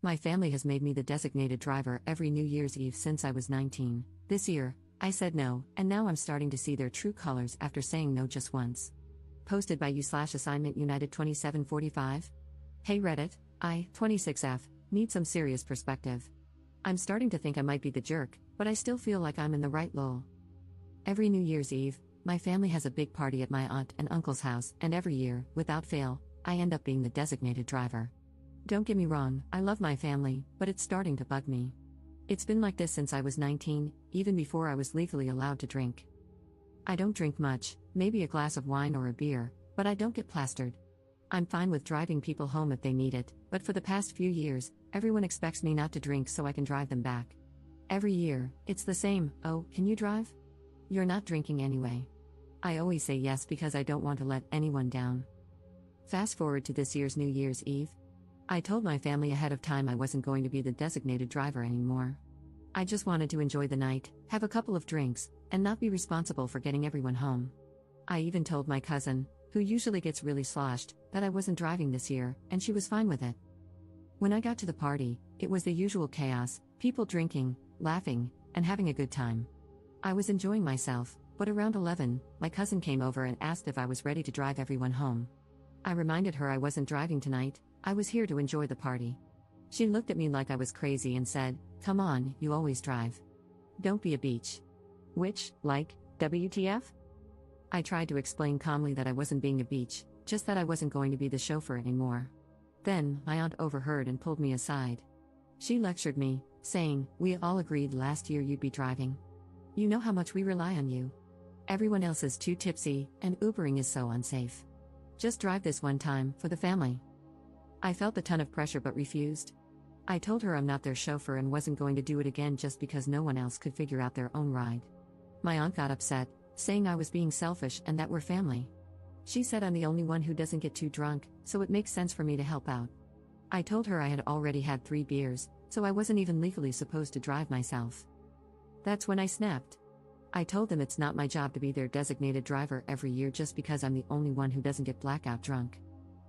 My family has made me the designated driver every New Year's Eve since I was 19. This year, I said no, and now I'm starting to see their true colors after saying no just once. Posted by you/assignment United 2745. Hey Reddit, I, 26F, need some serious perspective. I'm starting to think I might be the jerk, but I still feel like I'm in the right lol. Every New Year's Eve, my family has a big party at my aunt and uncle's house, and every year, without fail, I end up being the designated driver. Don't get me wrong, I love my family, but it's starting to bug me. It's been like this since I was 19, even before I was legally allowed to drink. I don't drink much, maybe a glass of wine or a beer, but I don't get plastered. I'm fine with driving people home if they need it, but for the past few years, everyone expects me not to drink so I can drive them back. Every year, it's the same. Oh, can you drive? You're not drinking anyway. I always say yes because I don't want to let anyone down. Fast forward to this year's New Year's Eve. I told my family ahead of time I wasn't going to be the designated driver anymore. I just wanted to enjoy the night, have a couple of drinks, and not be responsible for getting everyone home. I even told my cousin, who usually gets really sloshed, that I wasn't driving this year, and she was fine with it. When I got to the party, it was the usual chaos, people drinking, laughing, and having a good time. I was enjoying myself, but around 11, my cousin came over and asked if I was ready to drive everyone home. I reminded her I wasn't driving tonight, I was here to enjoy the party. She looked at me like I was crazy and said, "Come on, you always drive. Don't be a beach." Which, like, WTF? I tried to explain calmly that I wasn't being a beach, just that I wasn't going to be the chauffeur anymore. Then, my aunt overheard and pulled me aside. She lectured me, saying, "We all agreed last year you'd be driving. You know how much we rely on you. Everyone else is too tipsy, and Ubering is so unsafe. Just drive this one time, for the family." I felt a ton of pressure but refused. I told her I'm not their chauffeur and wasn't going to do it again just because no one else could figure out their own ride. My aunt got upset, saying I was being selfish and that we're family. She said I'm the only one who doesn't get too drunk, so it makes sense for me to help out. I told her I had already had 3 beers, so I wasn't even legally supposed to drive myself. That's when I snapped. I told them it's not my job to be their designated driver every year just because I'm the only one who doesn't get blackout drunk.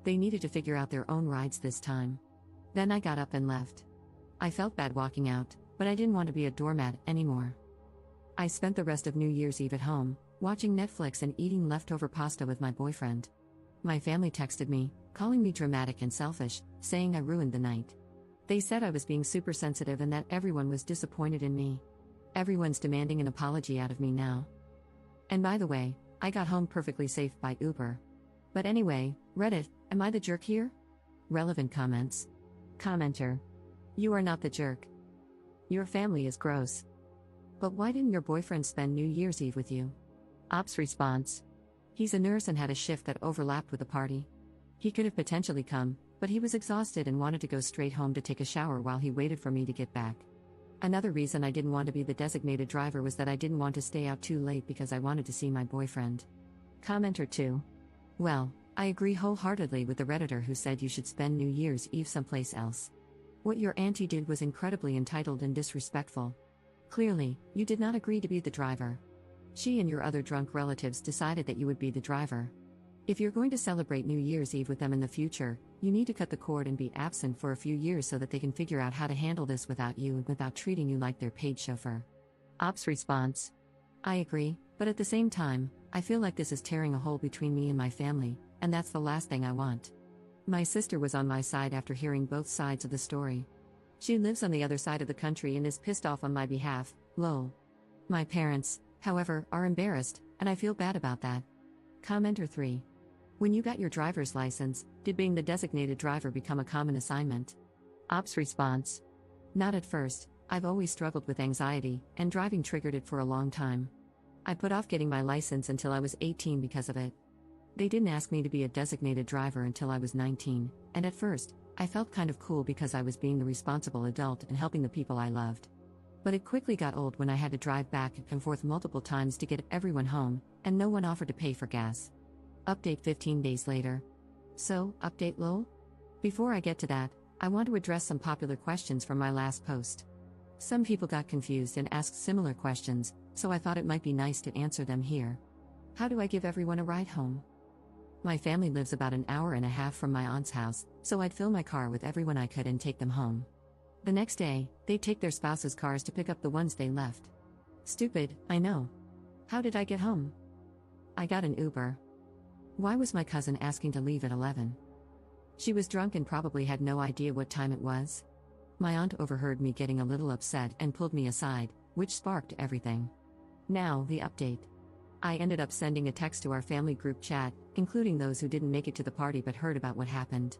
They needed to figure out their own rides this time. Then I got up and left. I felt bad walking out, but I didn't want to be a doormat anymore. I spent the rest of New Year's Eve at home, watching Netflix and eating leftover pasta with my boyfriend. My family texted me, calling me dramatic and selfish, saying I ruined the night. They said I was being super sensitive and that everyone was disappointed in me. Everyone's demanding an apology out of me now. And by the way, I got home perfectly safe by Uber. But anyway, Reddit, am I the jerk here? Relevant comments. Commenter. You are not the jerk. Your family is gross. But why didn't your boyfriend spend New Year's Eve with you? Ops response. He's a nurse and had a shift that overlapped with the party. He could have potentially come, but he was exhausted and wanted to go straight home to take a shower while he waited for me to get back. Another reason I didn't want to be the designated driver was that I didn't want to stay out too late because I wanted to see my boyfriend. Commenter 2. Well, I agree wholeheartedly with the Redditor who said you should spend New Year's Eve someplace else. What your auntie did was incredibly entitled and disrespectful. Clearly, you did not agree to be the driver. She and your other drunk relatives decided that you would be the driver. If you're going to celebrate New Year's Eve with them in the future, you need to cut the cord and be absent for a few years so that they can figure out how to handle this without you and without treating you like their paid chauffeur. Ops response. I agree, but at the same time, I feel like this is tearing a hole between me and my family, and that's the last thing I want. My sister was on my side after hearing both sides of the story. She lives on the other side of the country and is pissed off on my behalf, lol. My parents, however, are embarrassed, and I feel bad about that. Commenter 3. When you got your driver's license, did being the designated driver become a common assignment? Ops response. Not at first, I've always struggled with anxiety, and driving triggered it for a long time. I put off getting my license until I was 18 because of it. They didn't ask me to be a designated driver until I was 19, and at first, I felt kind of cool because I was being the responsible adult and helping the people I loved. But it quickly got old when I had to drive back and forth multiple times to get everyone home, and no one offered to pay for gas. Update 15 days later. So, update lol? Before I get to that, I want to address some popular questions from my last post. Some people got confused and asked similar questions, so I thought it might be nice to answer them here. How do I give everyone a ride home? My family lives about an hour and a half from my aunt's house, so I'd fill my car with everyone I could and take them home. The next day, they take their spouses' cars to pick up the ones they left. Stupid, I know. How did I get home? I got an Uber. Why was my cousin asking to leave at 11? She was drunk and probably had no idea what time it was. My aunt overheard me getting a little upset and pulled me aside, which sparked everything. Now, the update. I ended up sending a text to our family group chat, including those who didn't make it to the party but heard about what happened.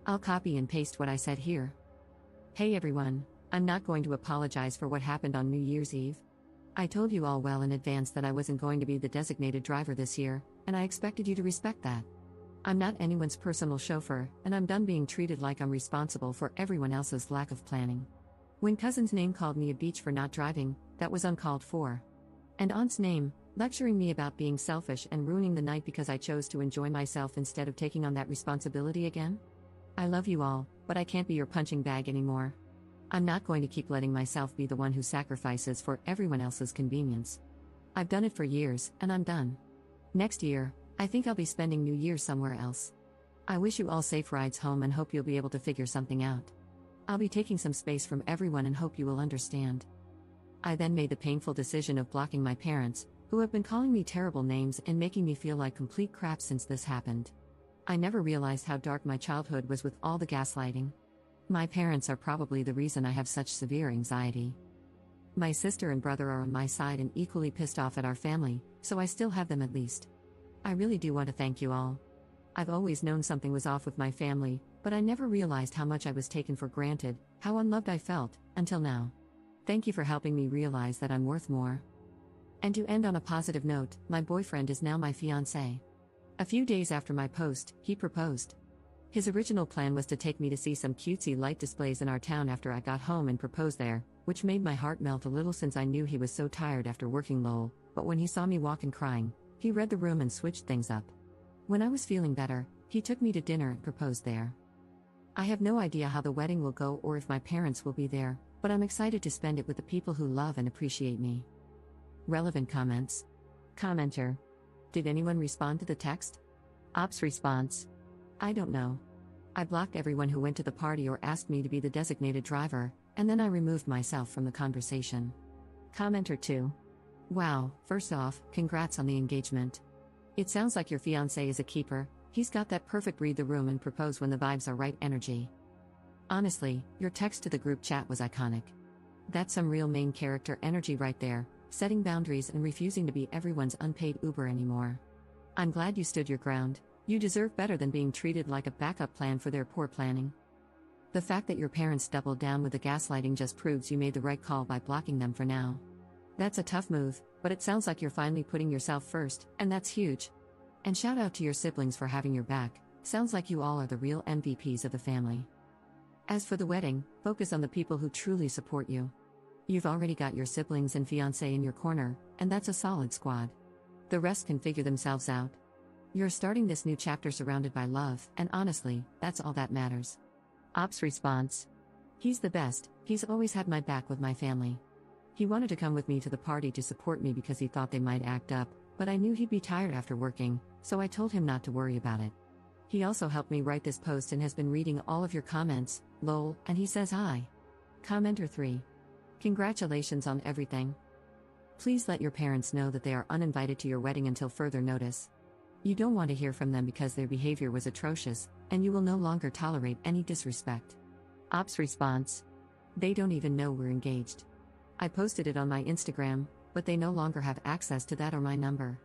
I'll copy and paste what I said here. Hey everyone, I'm not going to apologize for what happened on New Year's Eve. I told you all well in advance that I wasn't going to be the designated driver this year, and I expected you to respect that. I'm not anyone's personal chauffeur, and I'm done being treated like I'm responsible for everyone else's lack of planning. When cousin's name called me a beach for not driving, that was uncalled for. And aunt's name, lecturing me about being selfish and ruining the night because I chose to enjoy myself instead of taking on that responsibility again? I love you all, but I can't be your punching bag anymore. I'm not going to keep letting myself be the one who sacrifices for everyone else's convenience. I've done it for years, and I'm done. Next year, I think I'll be spending New Year's somewhere else. I wish you all safe rides home and hope you'll be able to figure something out. I'll be taking some space from everyone and hope you will understand. I then made the painful decision of blocking my parents, who have been calling me terrible names and making me feel like complete crap since this happened. I never realized how dark my childhood was with all the gaslighting. My parents are probably the reason I have such severe anxiety. My sister and brother are on my side and equally pissed off at our family, so I still have them at least. I really do want to thank you all. I've always known something was off with my family, but I never realized how much I was taken for granted, how unloved I felt, until now. Thank you for helping me realize that I'm worth more. And to end on a positive note, my boyfriend is now my fiancé. A few days after my post, he proposed. His original plan was to take me to see some cutesy light displays in our town after I got home and propose there, which made my heart melt a little since I knew he was so tired after working lol, but when he saw me walk and crying, he read the room and switched things up. When I was feeling better, he took me to dinner and proposed there. I have no idea how the wedding will go or if my parents will be there, but I'm excited to spend it with the people who love and appreciate me. Relevant comments. Commenter. Did anyone respond to the text? Ops response. I don't know. I blocked everyone who went to the party or asked me to be the designated driver, and then I removed myself from the conversation. Commenter 2. Wow, first off, congrats on the engagement. It sounds like your fiancé is a keeper, he's got that perfect read the room and propose when the vibes are right energy. Honestly, your text to the group chat was iconic. That's some real main character energy right there, setting boundaries and refusing to be everyone's unpaid Uber anymore. I'm glad you stood your ground. You deserve better than being treated like a backup plan for their poor planning. The fact that your parents doubled down with the gaslighting just proves you made the right call by blocking them for now. That's a tough move, but it sounds like you're finally putting yourself first, and that's huge. And shout out to your siblings for having your back, sounds like you all are the real MVPs of the family. As for the wedding, focus on the people who truly support you. You've already got your siblings and fiancé in your corner, and that's a solid squad. The rest can figure themselves out. You're starting this new chapter surrounded by love, and honestly, that's all that matters. Ops response. He's the best, he's always had my back with my family. He wanted to come with me to the party to support me because he thought they might act up, but I knew he'd be tired after working, so I told him not to worry about it. He also helped me write this post and has been reading all of your comments, lol, and he says hi. Commenter 3. Congratulations on everything. Please let your parents know that they are uninvited to your wedding until further notice. You don't want to hear from them because their behavior was atrocious, and you will no longer tolerate any disrespect. Ops response. They don't even know we're engaged. I posted it on my Instagram, but they no longer have access to that or my number.